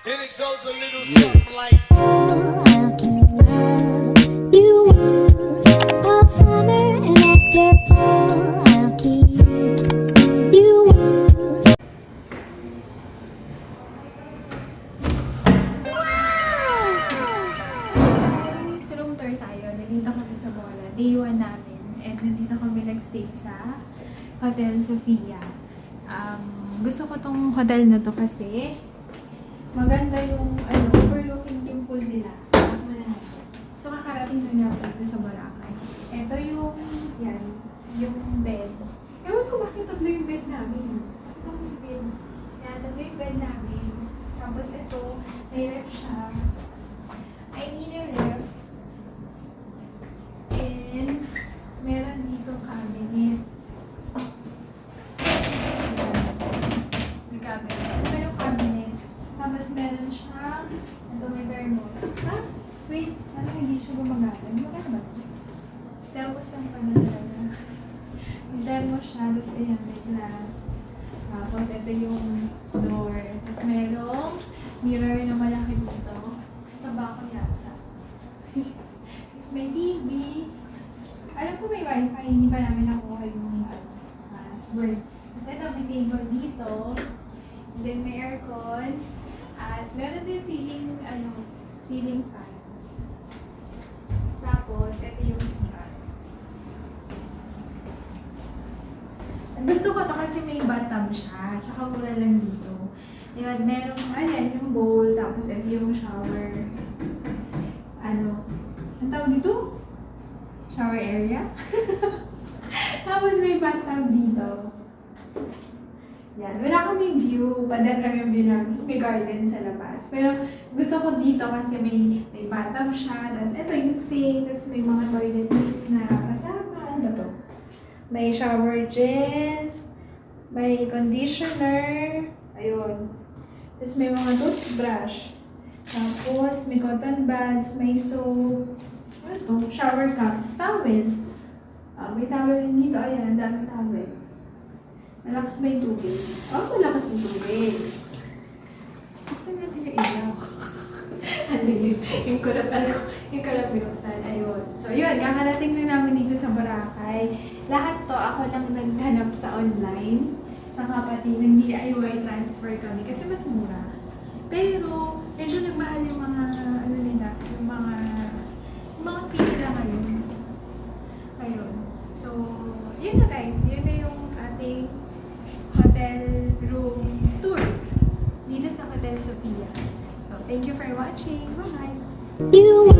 And it goes a little something like I'll keep love you warm all summer, and after fall, I'll keep you warm. Guys, room tour tayo. Nandito kami sa Bola. Day 1 namin. And nandito kami nag-stay sa Hotel Soffia. Gusto ko tong hotel na to kasi maganda yung overlooking yung pool nila. So, kakarating na natin dito sa Boracay. Ito yung, yung bed. Ewan ko bakit tatlo yung bed namin. Tatlo yung bed. Yan, tatlo yung bed namin. Tapos ito, may ref siya. I need a ref. And meron dito cabinet. May cabinet. Ito yung cabinet. Tapos meron siya, ito may thermos. Wait, hindi siya gumagana. Maganda ba? Thermos lang pala talaga. May thermos siya, tapos ayan, may glass. Tapos ito yung door. Tapos merong mirror na malaki dito. Tabako yata. Tapos may TV. Alam ko may wifi, hindi pa namin nakuha yung password. Tapos ito, may table dito. And then may aircon. At meron din ceiling fan. Tapos, ito yung CR. Gusto ko to kasi may bathtub siya. Tsaka mura lang dito. Yan, merong, yung bowl. Tapos ito yung shower. Ang tawag dito? Shower area. Tapos may bathtub dito. Yan. Wala kaming view. Padat lang yung view namin. Tapos may garden sa labas. Pero gusto ko dito kasi may bathtub siya. Tapos ito yung sink. Tapos may mga toiletries na kasama. Ano to? May shower gel. May conditioner. Ayun. Tapos may mga toothbrush. Tapos may cotton buds. May soap. Ano to? Shower cups. Towel. May towel din dito. Ayan. Ang daming towel. Malakas ba yung tubig? Malakas yung tubig. Buksan natin yung ilaw. yung kulap binuksan. Ayun. So, yun. Kakarating na namin dito sa Boracay. Lahat to, ako lang naghanap sa online. Tsaka pati ng DIY transfer kami. Kasi mas mura. Pero, medyo nagmahal yung mga, yung mga fee nila ngayon. Ayun. So, yun na guys. Yun na yung ating hotel room tour dito sa Hotel Soffia. So, thank you for watching. Bye-bye! You